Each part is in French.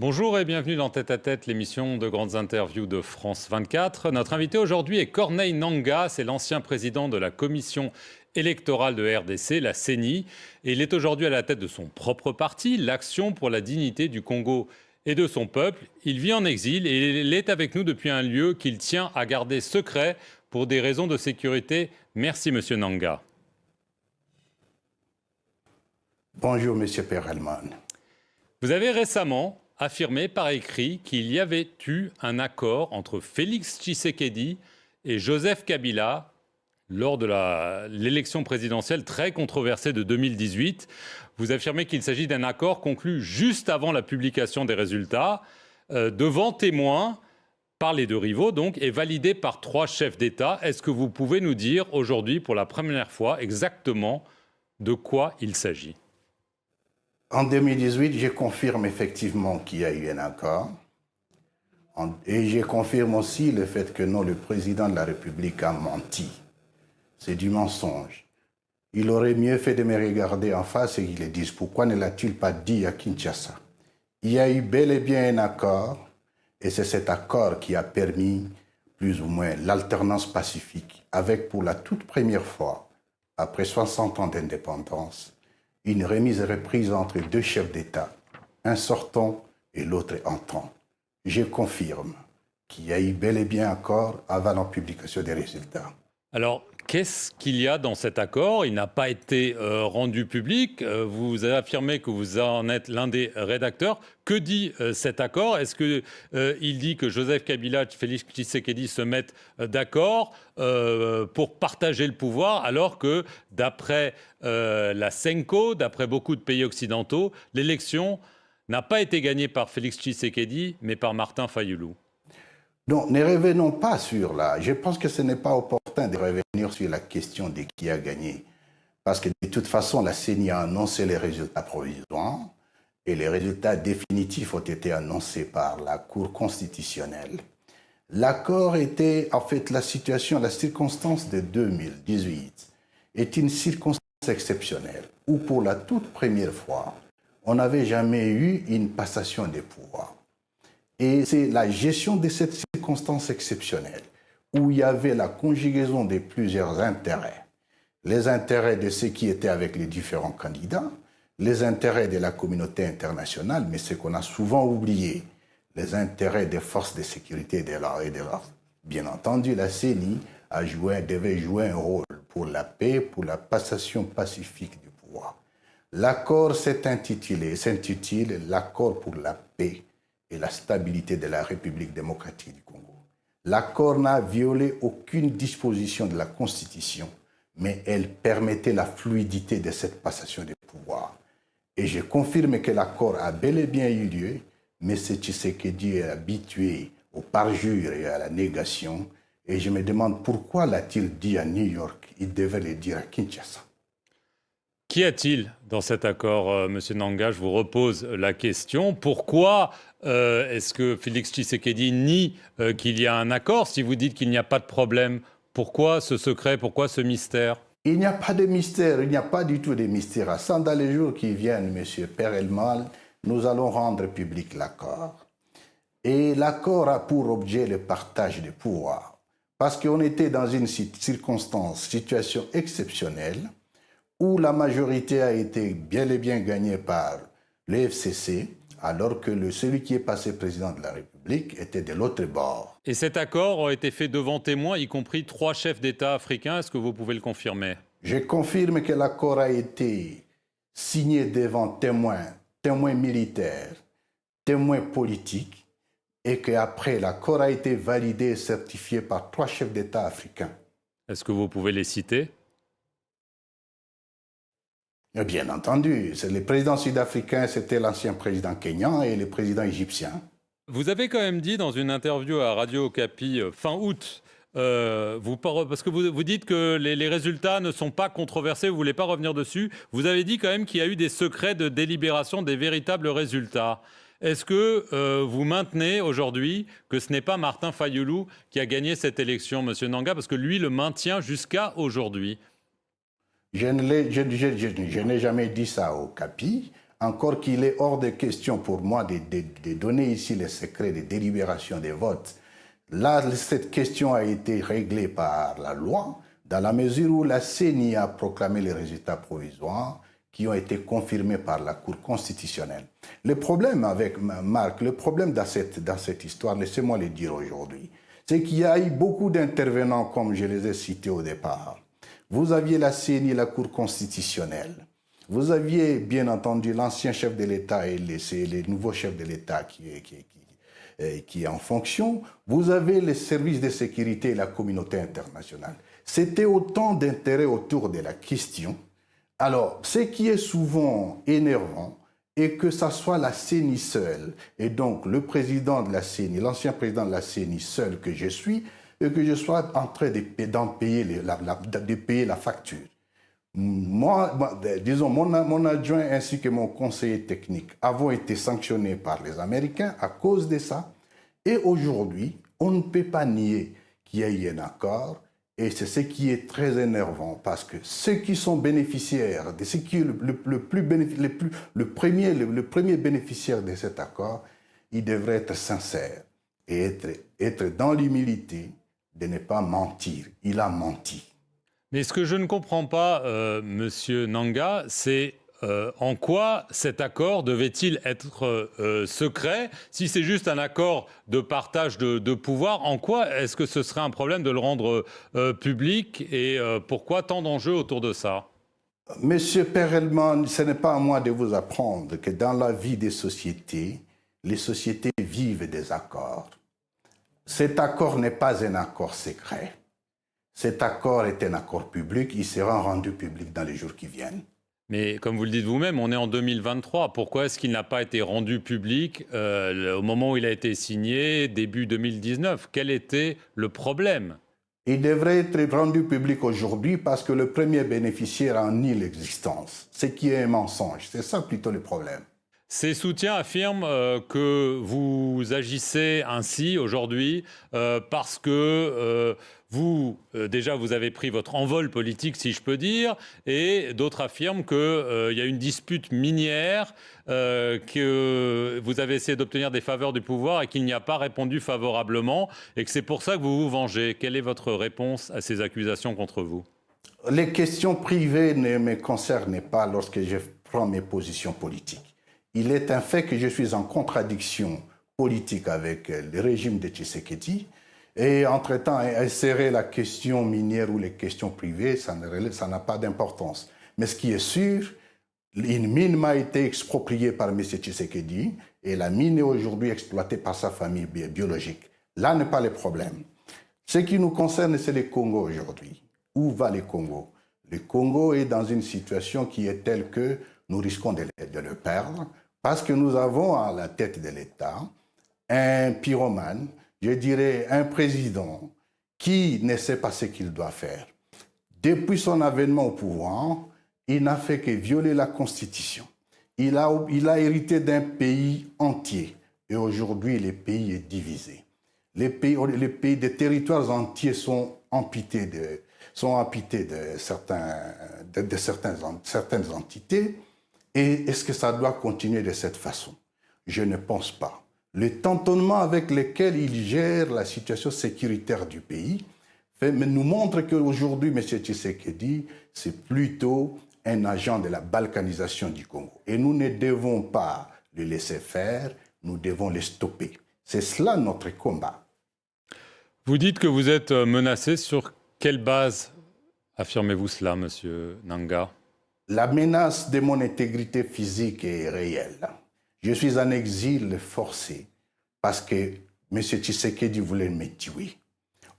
Bonjour et bienvenue dans Tête à Tête, l'émission de grandes interviews de France 24. Notre invité aujourd'hui est Corneille Nangaa, c'est l'ancien président de la commission électorale de RDC, la CENI. Et il est aujourd'hui à la tête de son propre parti, l'Action pour la dignité du Congo et de son peuple. Il vit en exil et il est avec nous depuis un lieu qu'il tient à garder secret pour des raisons de sécurité. Merci Monsieur Nangaa. Bonjour Monsieur Perelman. Vous avez récemment affirmé par écrit qu'il y avait eu un accord entre Félix Tshisekedi et Joseph Kabila lors de l'élection présidentielle très controversée de 2018. Vous affirmez qu'il s'agit d'un accord conclu juste avant la publication des résultats, devant témoins, par les deux rivaux donc, et validé par 3 chefs d'État. Est-ce que vous pouvez nous dire aujourd'hui, pour la première fois, exactement de quoi il s'agit ? En 2018, je confirme effectivement qu'il y a eu un accord. Et je confirme aussi le fait que non, le président de la République a menti. C'est du mensonge. Il aurait mieux fait de me regarder en face et qu'il le dise. Pourquoi ne l'a-t-il pas dit à Kinshasa? Il y a eu bel et bien un accord, et c'est cet accord qui a permis plus ou moins l'alternance pacifique, avec pour la toute première fois, après 60 ans d'indépendance, une remise et reprise entre 2 chefs d'État, un sortant et l'autre entrant. Je confirme qu'il y a eu bel et bien accord avant la publication des résultats. Alors, qu'est-ce qu'il y a dans cet accord? Il n'a pas été rendu public. Vous avez affirmé que vous en êtes l'un des rédacteurs. Que dit cet accord? Est-ce qu'il dit que Joseph Kabila et Félix Tshisekedi se mettent d'accord pour partager le pouvoir, alors que, d'après la CENCO, d'après beaucoup de pays occidentaux, l'élection n'a pas été gagnée par Félix Tshisekedi, mais par Martin Fayulu? Donc, ne revenons pas sur là. Je pense que ce n'est pas opportun de revenir sur la question de qui a gagné. Parce que de toute façon, la CENI a annoncé les résultats provisoires et les résultats définitifs ont été annoncés par la Cour constitutionnelle. L'accord était, en fait, la circonstance de 2018 est une circonstance exceptionnelle où, pour la toute première fois, on n'avait jamais eu une passation des pouvoirs. Et c'est la gestion de cette circonstance exceptionnelle où il y avait la conjugaison de plusieurs intérêts. Les intérêts de ceux qui étaient avec les différents candidats, les intérêts de la communauté internationale, mais ce qu'on a souvent oublié, les intérêts des forces de sécurité et de l'ordre. Bien entendu, la CENI devait jouer un rôle pour la paix, pour la passation pacifique du pouvoir. L'accord s'intitule l'accord pour la paix et la stabilité de la République démocratique du Congo. L'accord n'a violé aucune disposition de la Constitution, mais elle permettait la fluidité de cette passation de pouvoir. Et je confirme que l'accord a bel et bien eu lieu, mais M. Tshisekedi est habitué au parjure et à la négation, et je me demande pourquoi l'a-t-il dit à New York? Il devait le dire à Kinshasa. Qu'y a-t-il dans cet accord, Monsieur Nangaa? Je vous repose la question. Pourquoi est-ce que Félix Tshisekedi nie qu'il y a un accord? Si vous dites qu'il n'y a pas de problème, pourquoi ce secret, pourquoi ce mystère? Il n'y a pas de mystère, il n'y a pas du tout de mystère. Dans les jours qui viennent, Monsieur Perelman, nous allons rendre public l'accord. Et l'accord a pour objet le partage des pouvoirs. Parce qu'on était dans une situation exceptionnelle, où la majorité a été bel et bien gagnée par le FCC, alors que celui qui est passé président de la République était de l'autre bord. Et cet accord a été fait devant témoins, y compris 3 chefs d'État africains. Est-ce que vous pouvez le confirmer? Je confirme que l'accord a été signé devant témoins militaires, témoins politiques, et qu'après, l'accord a été validé et certifié par 3 chefs d'État africains. Est-ce que vous pouvez les citer? Bien entendu, c'est le président sud-africain, c'était l'ancien président kényan et le président égyptien. Vous avez quand même dit dans une interview à Radio Okapi fin août, parce que vous dites que les résultats ne sont pas controversés, vous ne voulez pas revenir dessus, vous avez dit quand même qu'il y a eu des secrets de délibération des véritables résultats. Est-ce que vous maintenez aujourd'hui que ce n'est pas Martin Fayulu qui a gagné cette élection, Monsieur Nangaa, parce que lui le maintient jusqu'à aujourd'hui? Je n'ai jamais dit ça au Capi. encore qu'il est hors de question pour moi de donner ici les secrets des délibérations des votes. Là, cette question a été réglée par la loi, dans la mesure où la CENI a proclamé les résultats provisoires qui ont été confirmés par la Cour constitutionnelle. Le problème avec Marc, le problème dans cette histoire, laissez-moi le dire aujourd'hui, c'est qu'il y a eu beaucoup d'intervenants, comme je les ai cités au départ. Vous aviez la CENI, la Cour constitutionnelle. Vous aviez, bien entendu, l'ancien chef de l'État et les nouveaux chefs de l'État qui est en fonction. Vous avez les services de sécurité et la communauté internationale. C'était autant d'intérêts autour de la question. Alors, ce qui est souvent énervant est que ça soit la CENI seule, et donc le président de la CENI, l'ancien président de la CENI seul que je suis, et que je sois en train de payer la facture. Moi, disons, mon adjoint ainsi que mon conseiller technique avons été sanctionnés par les Américains à cause de ça. Et aujourd'hui, on ne peut pas nier qu'il y a eu un accord. Et c'est ce qui est très énervant parce que ceux qui sont bénéficiaires, de ce qui est le premier bénéficiaire de cet accord, il devrait être sincère et être dans l'humilité de ne pas mentir. Il a menti. Mais ce que je ne comprends pas, Monsieur Nanga, c'est en quoi cet accord devait-il être secret? Si c'est juste un accord de partage de pouvoir, en quoi est-ce que ce serait un problème de le rendre public et pourquoi tant d'enjeux autour de ça? Monsieur Perelman, ce n'est pas à moi de vous apprendre que dans la vie des sociétés, les sociétés vivent des accords. Cet accord n'est pas un accord secret. Cet accord est un accord public, il sera rendu public dans les jours qui viennent. Mais comme vous le dites vous-même, on est en 2023. Pourquoi est-ce qu'il n'a pas été rendu public au moment où il a été signé, début 2019? Quel était le problème? Il devrait être rendu public aujourd'hui parce que le premier bénéficiaire en nie l'existence, ce qui est un mensonge. C'est ça plutôt le problème. Ces soutiens affirment que vous agissez ainsi aujourd'hui parce que déjà, vous avez pris votre envol politique, si je peux dire, et d'autres affirment qu'il y a une dispute minière, que vous avez essayé d'obtenir des faveurs du pouvoir et qu'il n'y a pas répondu favorablement, et que c'est pour ça que vous vous vengez. Quelle est votre réponse à ces accusations contre vous? Les questions privées ne me concernent pas lorsque je prends mes positions politiques. Il est un fait que je suis en contradiction politique avec le régime de Tshisekedi. Et entre-temps, insérer la question minière ou les questions privées, ça n'a pas d'importance. Mais ce qui est sûr, une mine m'a été expropriée par M. Tshisekedi et la mine est aujourd'hui exploitée par sa famille biologique. Là n'est pas le problème. Ce qui nous concerne, c'est le Congo aujourd'hui. Où va le Congo? Le Congo est dans une situation qui est telle que nous risquons de le perdre parce que nous avons à la tête de l'État un pyromane, je dirais un président qui ne sait pas ce qu'il doit faire. Depuis son avènement au pouvoir, il n'a fait que violer la Constitution. Il a hérité d'un pays entier et aujourd'hui le pays est divisé. Des territoires entiers sont amputés de certaines entités. Et est-ce que ça doit continuer de cette façon? Je ne pense pas. Le tâtonnement avec lequel il gère la situation sécuritaire du pays nous montre qu'aujourd'hui, M. Tshisekedi, c'est plutôt un agent de la balkanisation du Congo. Et nous ne devons pas le laisser faire, nous devons le stopper. C'est cela notre combat. Vous dites que vous êtes menacé. Sur quelle base affirmez-vous cela, M. Nanga? La menace de mon intégrité physique est réelle. Je suis en exil forcé parce que M. Tshisekedi voulait me tuer.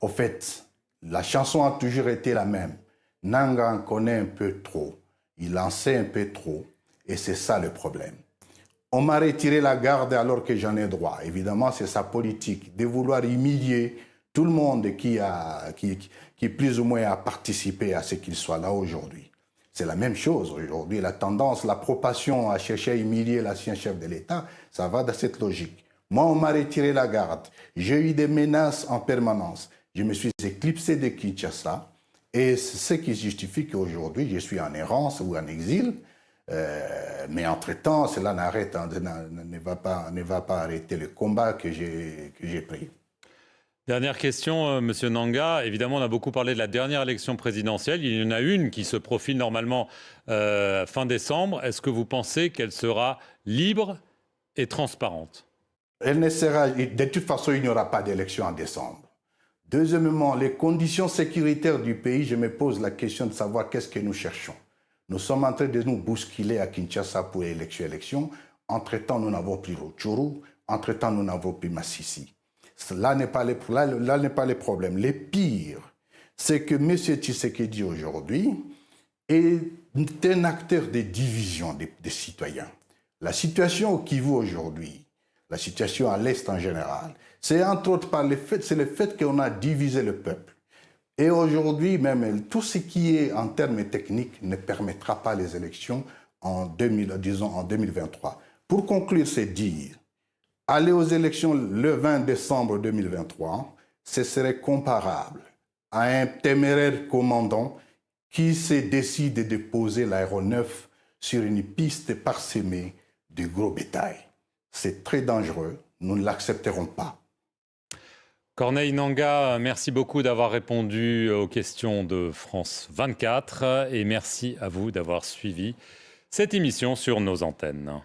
Au fait, la chanson a toujours été la même. Nanga en connaît un peu trop. Il en sait un peu trop. Et c'est ça le problème. On m'a retiré la garde alors que j'en ai droit. Évidemment, c'est sa politique de vouloir humilier tout le monde qui plus ou moins a participé à ce qu'il soit là aujourd'hui. C'est la même chose aujourd'hui. La tendance, la propension à chercher à humilier l'ancien chef de l'État, ça va dans cette logique. Moi, on m'a retiré la garde. J'ai eu des menaces en permanence. Je me suis éclipsé de Kinshasa. Et c'est ce qui justifie qu'aujourd'hui, je suis en errance ou en exil. Mais entre-temps, cela ne va pas arrêter le combat que j'ai pris. Dernière question, Monsieur Nanga. Évidemment, on a beaucoup parlé de la dernière élection présidentielle. Il y en a une qui se profile normalement fin décembre. Est-ce que vous pensez qu'elle sera libre et transparente? Elle ne sera, de toute façon, il n'y aura pas d'élection en décembre. Deuxièmement, les conditions sécuritaires du pays, je me pose la question de savoir qu'est-ce que nous cherchons. Nous sommes en train de nous bousculer à Kinshasa pour élection. Entre-temps, nous n'avons plus Rutshuru. Entre-temps, nous n'avons plus Massissi. Là n'est pas le problème. Le pire, c'est que M. Tshisekedi aujourd'hui est un acteur de division des citoyens. La situation au Kivu aujourd'hui, la situation à l'Est en général, c'est entre autres par le fait qu'on a divisé le peuple. Et aujourd'hui, même tout ce qui est en termes techniques ne permettra pas les élections en 2023. Pour conclure, c'est dire, aller aux élections le 20 décembre 2023, ce serait comparable à un téméraire commandant qui se décide de poser l'aéronef sur une piste parsemée de gros bétail. C'est très dangereux, nous ne l'accepterons pas. Corneille Nangaa, merci beaucoup d'avoir répondu aux questions de France 24 et merci à vous d'avoir suivi cette émission sur nos antennes.